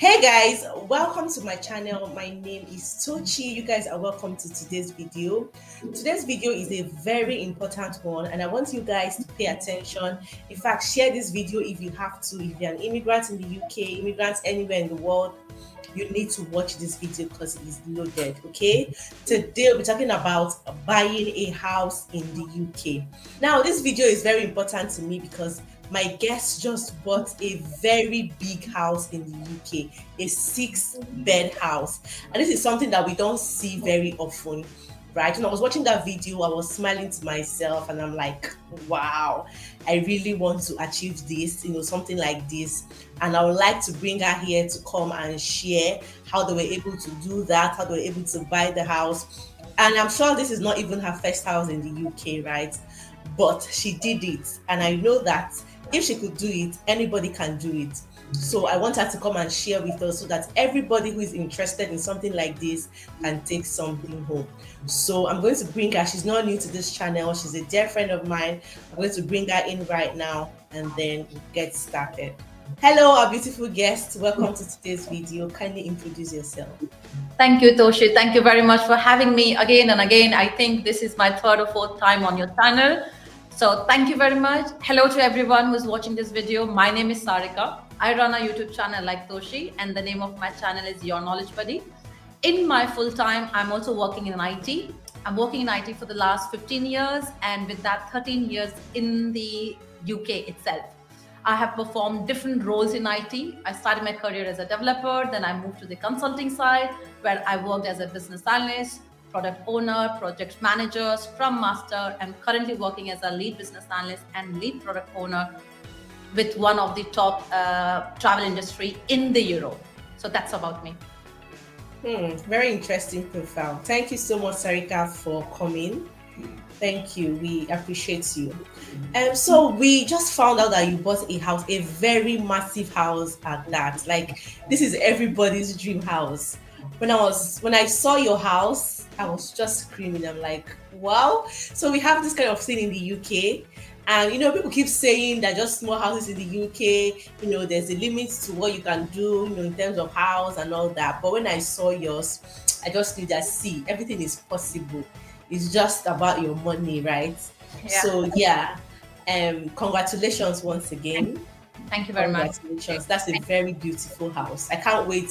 Hey guys, welcome to my channel. My name is Tochi. You guys are welcome to today's video. Today's video is a very important one and I want you guys to pay attention. In fact, share this video if you have to. If you're an immigrant in the UK, immigrants anywhere in the world, you need to watch this video because it is loaded. Okay, today we'll be talking about buying a house in the UK. Now this video is very important to me because my guest just bought a very big house in the UK, a 6-bed house, and this is something that we don't see very often, right? When I was watching that video, I was smiling to myself and I'm like, wow, I really want to achieve this, something like this. And I would like to bring her here to come and share how they were able to do that, how they were able to buy the house. And I'm sure this is not even her first house in the UK, right? But she did it. And I know that if she could do it, anybody can do it. So I want her to come and share with us so that everybody who is interested in something like this can take something home. So I'm going to bring her. She's not new to this channel. She's a dear friend of mine. I'm going to bring her in right now and then get started. Hello, our beautiful guest. Welcome to today's video. Kindly introduce yourself. Thank you, Toshi. Thank you very much for having me again and again. I think this is my third or fourth time on your channel. So thank you very much. Hello to everyone who's watching this video. My name is Sarika. I run a YouTube channel like Toshi, and the name of my channel is Your Knowledge Buddy. In my full time, I'm also working in IT. I'm working in IT for the last 15 years, and with that 13 years in the UK itself. I have performed different roles in IT. I started my career as a developer, then I moved to the consulting side where I worked as a business analyst, product owner, project manager, scrum master. I'm currently working as a lead business analyst and lead product owner with one of the top travel industry in the Europe. So that's about me. Very interesting profile. Thank you so much, Sarika, for coming. Thank you. We appreciate you. So we just found out that you bought a house, a very massive house at that. Like, this is everybody's dream house. When I saw your house, I was just screaming. I'm like, wow. So we have this kind of thing in the UK. And, people keep saying that just small houses in the UK, there's a limit to what you can do, in terms of house and all that. But when I saw yours, I just knew that, see, everything is possible. It's just about your money, right? Yeah. So, yeah. Congratulations once again. Thank you very much. Congratulations. That's a very beautiful house. I can't wait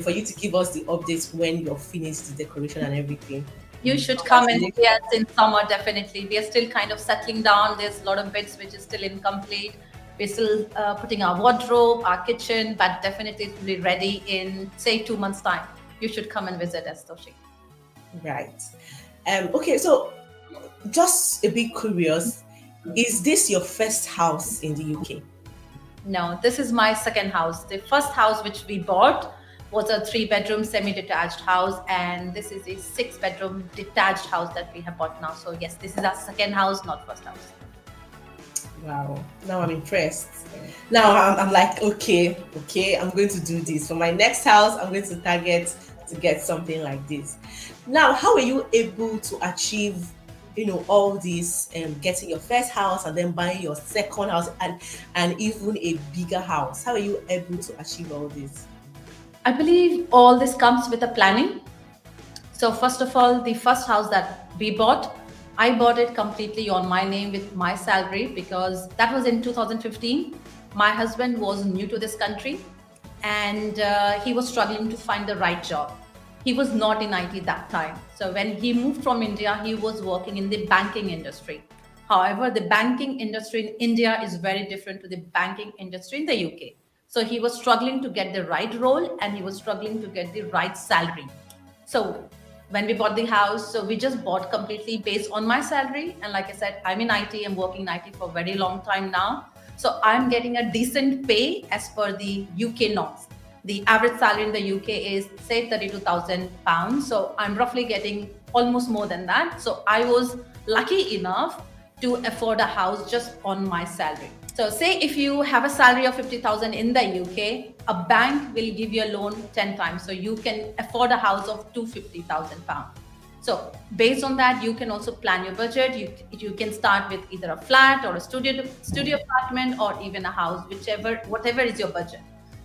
for you to give us the updates when you're finished the decoration and everything. You should come and see us in summer, definitely. We are still kind of settling down. There's a lot of bits which is still incomplete. We're still putting our wardrobe, our kitchen, but definitely it will be ready in, say, 2 months' time. You should come and visit us, Toshi. Right. Okay, so just a bit curious, is this your first house in the UK? No, this is my second house. The first house which we bought was a 3-bedroom semi-detached house, and this is a 6-bedroom detached house that we have bought now. So yes, this is our second house, not first house. Wow, now I'm impressed. Now I'm like, okay, I'm going to do this. For my next house, I'm going to target to get something like this. Now, how are you able to achieve all this, getting your first house and then buying your second house and even a bigger house? How are you able to achieve all this? I believe all this comes with a planning. So first of all, the first house that we bought, I bought it completely on my name with my salary because that was in 2015. My husband was new to this country and he was struggling to find the right job. He was not in IT that time. So when he moved from India, he was working in the banking industry. However, the banking industry in India is very different to the banking industry in the UK. So he was struggling to get the right role and he was struggling to get the right salary. So when we bought the house, so we just bought completely based on my salary. And like I said, I'm in IT, I'm working in IT for a very long time now. So I'm getting a decent pay as per the UK norms. The average salary in the UK is say £32,000. So I'm roughly getting almost more than that. So I was lucky enough to afford a house just on my salary. So say if you have a salary of 50,000 in the UK, a bank will give you a loan 10 times. So you can afford a house of £250,000. So based on that, you can also plan your budget. You can start with either a flat or a studio apartment or even a house, whatever is your budget.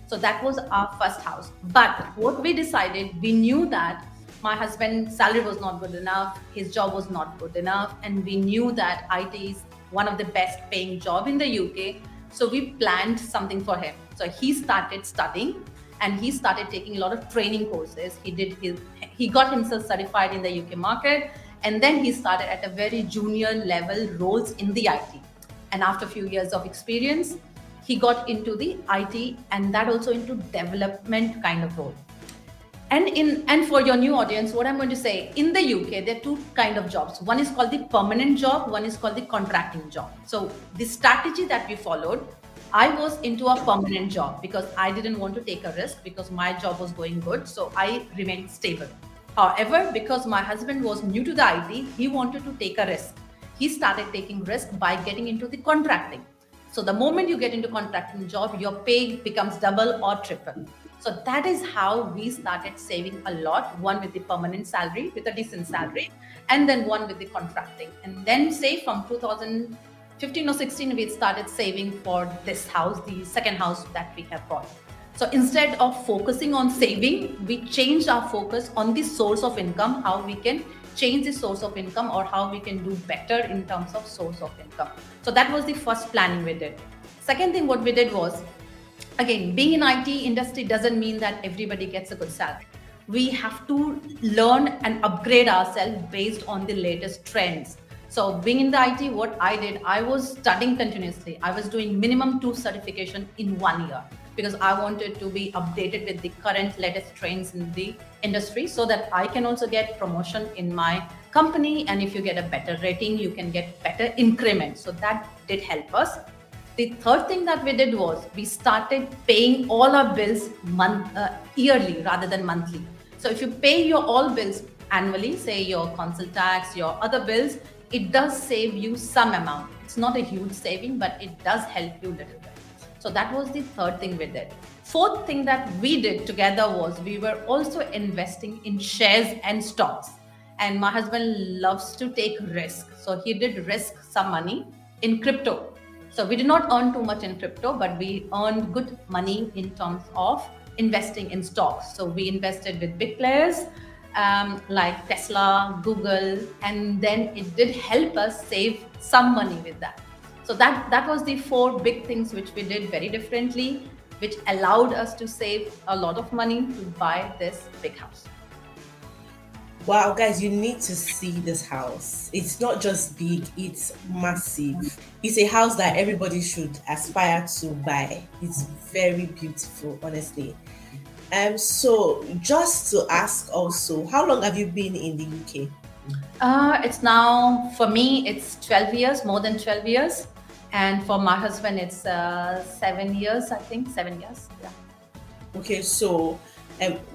So that was our first house. But what we decided, we knew that my husband's salary was not good enough, his job was not good enough, and we knew that IT is one of the best paying job in the UK. So we planned something for him. So he started studying and he started taking a lot of training courses. He got himself certified in the UK market, and then he started at a very junior level roles in the IT. And after a few years of experience, he got into the IT, and that also into development kind of role. And for your new audience, what I'm going to say, in the UK, there are two kind of jobs. One is called the permanent job, one is called the contracting job. So the strategy that we followed, I was into a permanent job because I didn't want to take a risk because my job was going good. So I remained stable. However, because my husband was new to the IT, he wanted to take a risk. He started taking risk by getting into the contracting. So the moment you get into contracting job, your pay becomes double or triple. So that is how we started saving a lot, one with the permanent salary, with a decent salary, and then one with the contracting. And then say from 2015 or 16, we started saving for this house, the second house that we have bought. So instead of focusing on saving, we changed our focus on the source of income, how we can change the source of income or how we can do better in terms of source of income. So that was the first planning we did. Second thing what we did was, again, being in IT industry doesn't mean that everybody gets a good salary. We have to learn and upgrade ourselves based on the latest trends. So being in the IT, what I did, I was studying continuously. I was doing minimum 2 certification in 1 year because I wanted to be updated with the current latest trends in the industry so that I can also get promotion in my company. And if you get a better rating, you can get better increment. So that did help us. The third thing that we did was we started paying all our bills yearly rather than monthly. So if you pay your all bills annually, say your council tax, your other bills, it does save you some amount. It's not a huge saving, but it does help you a little bit. So that was the third thing we did. Fourth thing that we did together was we were also investing in shares and stocks. And my husband loves to take risk. So he did risk some money in crypto. So we did not earn too much in crypto, but we earned good money in terms of investing in stocks. So we invested with big players like Tesla, Google, and then it did help us save some money with that. So that was the 4 big things which we did very differently, which allowed us to save a lot of money to buy this big house. Wow, guys, you need to see this house. It's not just big, it's massive. It's a house that everybody should aspire to buy. It's very beautiful, honestly. So just to ask also, how long have you been in the UK? It's now, for me, it's 12 years, more than 12 years. And for my husband, it's 7 years, I think, 7 years. Yeah. Okay, so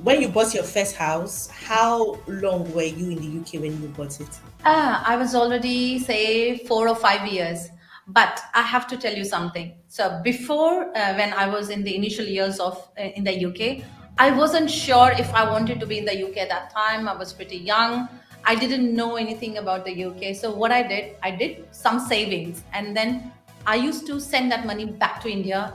when you bought your first house, how long were you in the UK when you bought it? I was already, say, 4 or 5 years. But I have to tell you something. So before, when I was in the initial years of in the UK, I wasn't sure if I wanted to be in the UK at that time. I was pretty young. I didn't know anything about the UK. So what I did some savings, and then I used to send that money back to India,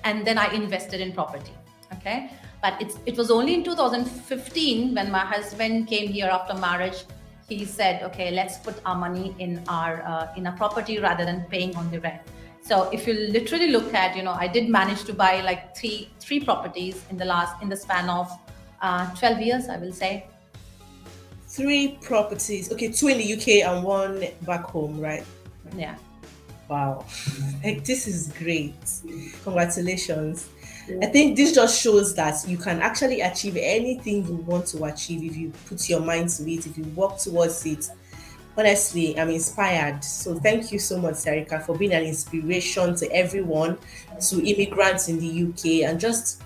and then I invested in property. Okay. But it was only in 2015 when my husband came here after marriage. He said, okay, let's put our money in a property rather than paying on the rent. So if you literally look at, I did manage to buy like three properties in the span of 12 years, I will say. 3 properties. Okay, 2 in the UK and 1 back home, right? Yeah. Wow. Like, this is great. Congratulations. I think this just shows that you can actually achieve anything you want to achieve if you put your mind to it, if you work towards it. Honestly, I'm inspired. So thank you so much, Sarika, for being an inspiration to everyone, to immigrants in the UK, and just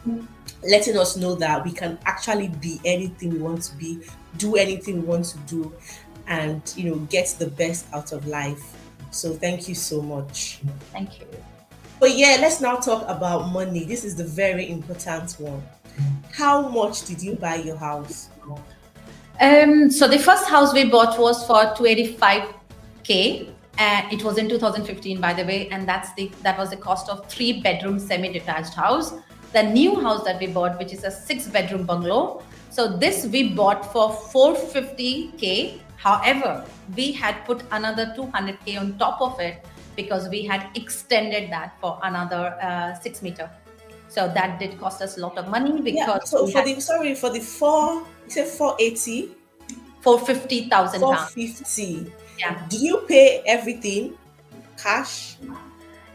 letting us know that we can actually be anything we want to be, do anything we want to do, and get the best out of life. So thank you so much. Thank you. But yeah, let's now talk about money. This is the very important one. How much did you buy your house? So the first house we bought was for 285K. It was in 2015, by the way, and that was the cost of 3-bedroom semi-detached house. The new house that we bought, which is a 6-bedroom bungalow, so this we bought for 450K. However, we had put another 200K on top of it because we had extended that for another 6 meter. So that did cost us a lot of money Yeah. because So we had for the four, you said 480, for 50,000 four pounds. fifty. Yeah. Do you pay everything cash?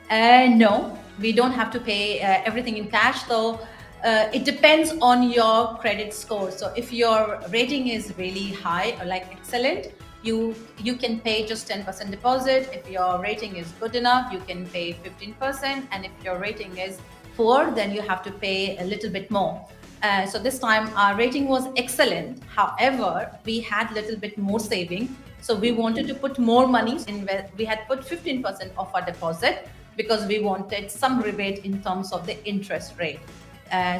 No, we don't have to pay everything in cash. So it depends on your credit score. So if your rating is really high or like excellent, you can pay just 10% deposit. If your rating is good enough, you can pay 15%. And if your rating is poor, then you have to pay a little bit more. So this time our rating was excellent. However, we had a little bit more saving. So we wanted to put more money in. We had put 15% of our deposit because we wanted some rebate in terms of the interest rate.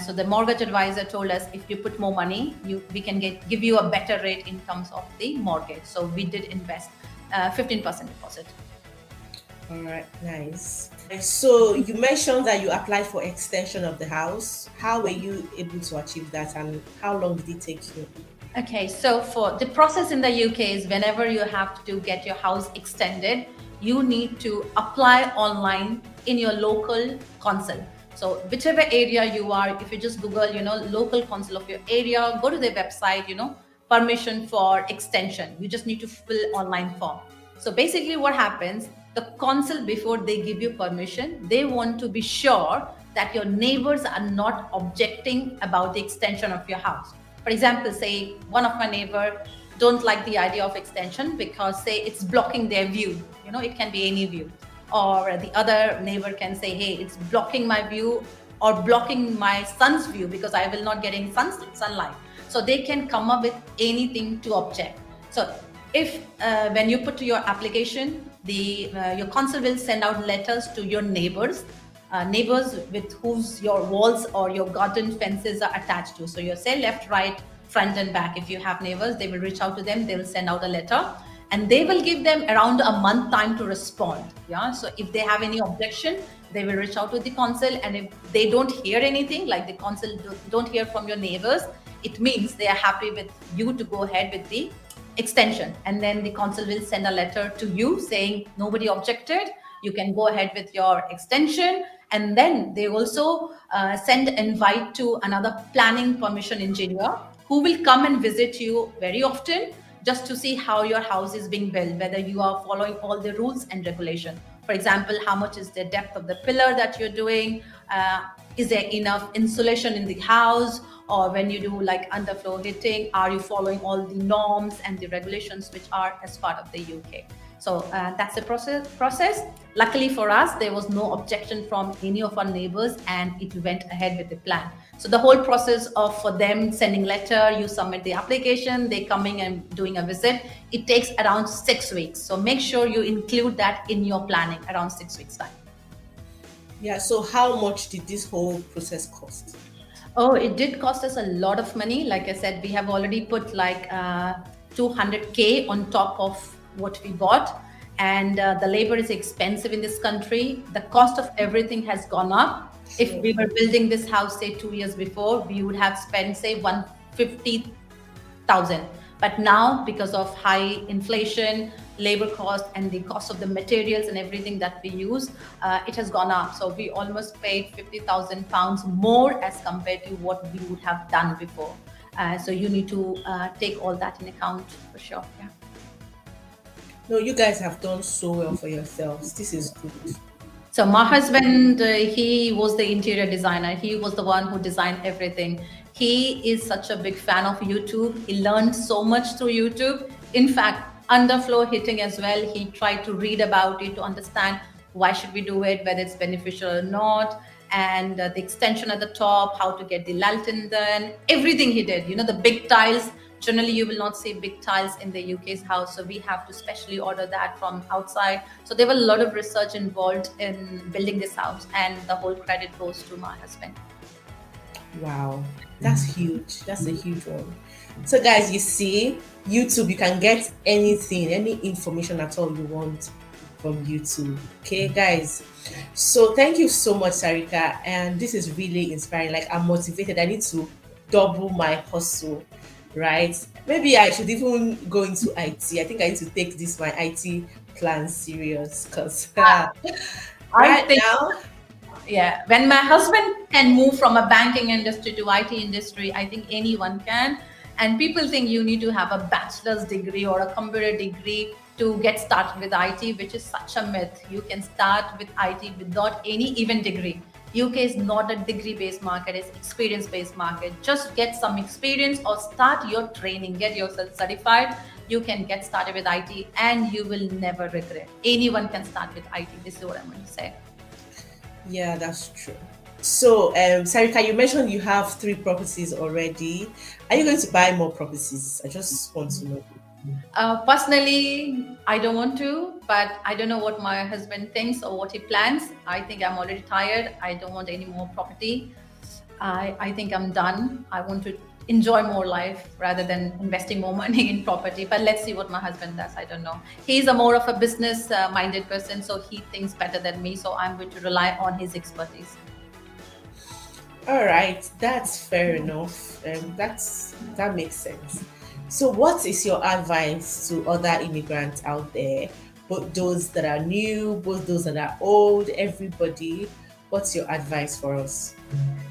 So the mortgage advisor told us, if you put more money, we can give you a better rate in terms of the mortgage. So we did invest 15% deposit. All right, nice. So you mentioned that you applied for extension of the house. How were you able to achieve that, and how long did it take you? Okay, so for the process in the UK is whenever you have to get your house extended, you need to apply online in your local council. So whichever area you are, if you just Google, local council of your area, go to their website, permission for extension. You just need to fill online form. So basically what happens, the council, before they give you permission, they want to be sure that your neighbors are not objecting about the extension of your house. For example, say one of my neighbor don't like the idea of extension because say it's blocking their view. It can be any view. Or the other neighbor can say, hey, it's blocking my view or blocking my son's view because I will not get any sunlight. So they can come up with anything to object. So if when you put your application, your council will send out letters to your neighbors with whose your walls or your garden fences are attached to. So you say left, right, front and back. If you have neighbors, they will reach out to them. They will send out a letter and they will give them around a month time to respond. Yeah. So if they have any objection, they will reach out to the council. And if they don't hear anything, like the council don't hear from your neighbors, it means they are happy with you to go ahead with the extension. And then the council will send a letter to you saying nobody objected, you can go ahead with your extension. And then they also send invite to another planning permission engineer who will come and visit you very often just to see how your house is being built, whether you are following all the rules and regulation. For example, how much is the depth of the pillar that you're doing? Is there enough insulation in the house? Or when you do like underfloor heating, are you following all the norms and the regulations which are as part of the UK? So that's the process. Luckily for us, there was no objection from any of our neighbors and it went ahead with the plan. So the whole process of for them sending letter, you submit the application, they coming and doing a visit, it takes around 6 weeks. So make sure you include that in your planning around 6 weeks time. Yeah, so how much did this whole process cost? Oh, it did cost us a lot of money. Like I said, we have already put like 200K on top of what we bought. And the labor is expensive in this country. The cost of everything has gone up. If we were building this house, say 2 years before, we would have spent, say, 150,000. But now, because of high inflation, labor cost, and the cost of the materials and everything that we use, it has gone up. So we almost paid £50,000 more as compared to what we would have done before. So you need to take all that in account for sure. Yeah. No, you guys have done so well for yourselves. This is good. So my husband, he was the interior designer. He was the one who designed everything. He is such a big fan of YouTube. He learned so much through YouTube. In fact, underfloor heating as well. He tried to read about it to understand why should we do it, whether it's beneficial or not, and the extension at the top, how to get the Lalton done, everything he did. The big tiles. Generally, you will not see big tiles in the UK's house, so we have to specially order that from outside. So there were a lot of research involved in building this house, and the whole credit goes to my husband. Wow, that's huge. That's a huge one. So guys, you see, YouTube, you can get anything, any information at all you want from YouTube. Okay, guys. So thank you so much, Sarika. And this is really inspiring. Like, I'm motivated. I need to double my hustle, right? Maybe I should even go into IT. I think I need to take this my IT plan serious because I right think, now, yeah, when my husband can move from a banking industry to IT industry, I think anyone can. And people think you need to have a bachelor's degree or a computer degree to get started with IT, which is such a myth. You can start with IT without any even degree. UK is not a degree based market, it's experience based market. Just get some experience or start your training, get yourself certified. You can get started with IT and you will never regret. Anyone can start with IT. This is what I'm going to say. yeah, that's true. So, Sarika, you mentioned you have 3 properties already. Are you going to buy more properties? I just want to know. Personally, I don't want to, but I don't know what my husband thinks or what he plans. I think I'm already tired. I don't want any more property. I think I'm done. I want to enjoy more life rather than investing more money in property. But let's see what my husband does. I don't know. He's a more of a business minded person, so he thinks better than me. So I'm going to rely on his expertise. All right, that's fair enough. That makes sense. So, what is your advice to other immigrants out there, both those that are new, both those that are old, everybody? What's your advice for us?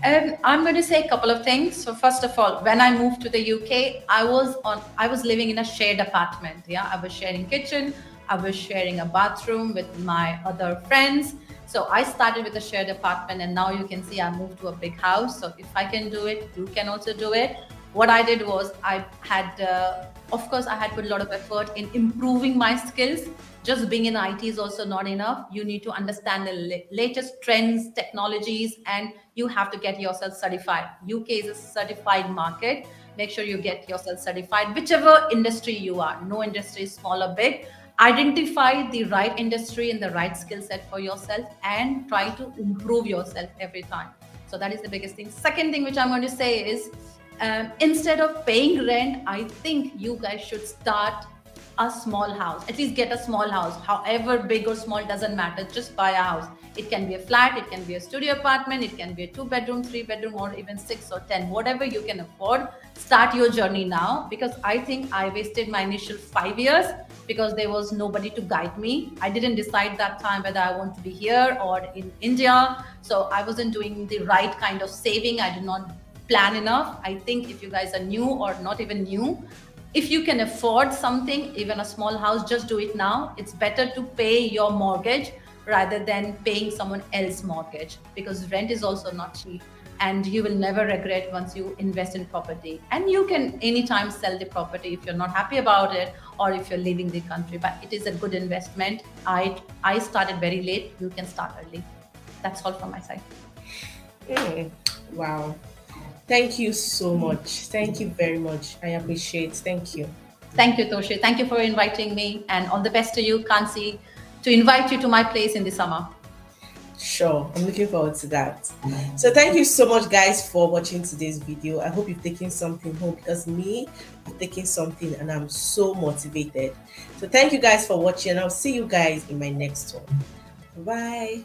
I'm going to say a couple of things. So first of all, when I moved to the UK, I was living in a shared apartment. Yeah, I was sharing kitchen, I was sharing a bathroom with my other friends. So I started with a shared apartment, and now you can see I moved to a big house. So if I can do it, you can also do it. What I did was of course, I had put a lot of effort in improving my skills. Just being in IT is also not enough. You need to understand the latest trends, technologies, and you have to get yourself certified. UK is a certified market. Make sure you get yourself certified, whichever industry you are. No industry is small or big. Identify the right industry and the right skill set for yourself and try to improve yourself every time. So that is the biggest thing. Second thing which I'm going to say is, instead of paying rent, I think you guys should start a small house. At least get a small house, however big or small, doesn't matter. Just buy a house. It can be a flat, it can be a studio apartment, it can be a 2 bedroom, 3 bedroom, or even 6 or 10, whatever you can afford. Start your journey now, because I think I wasted my initial 5 years because there was nobody to guide me. I didn't decide that time whether I want to be here or in India. So I wasn't doing the right kind of saving. I did not plan enough. I think if you guys are new or not even new, if you can afford something, even a small house, just do it now. It's better to pay your mortgage rather than paying someone else's mortgage, because rent is also not cheap, and you will never regret once you invest in property. And you can anytime sell the property if you're not happy about it or if you're leaving the country, but it is a good investment. I started very late. You can start early. That's all from my side. Mm, wow. Thank you so much. Thank you very much. I appreciate. Thank you. Thank you, Toshi. Thank you for inviting me, and all the best to you. Can't see to invite you to my place in the summer. Sure, I'm looking forward to that. So thank you so much, guys, for watching today's video. I hope you've taken something home, because me, I've taken something and I'm so motivated. So thank you guys for watching, and I'll see you guys in my next one. Bye.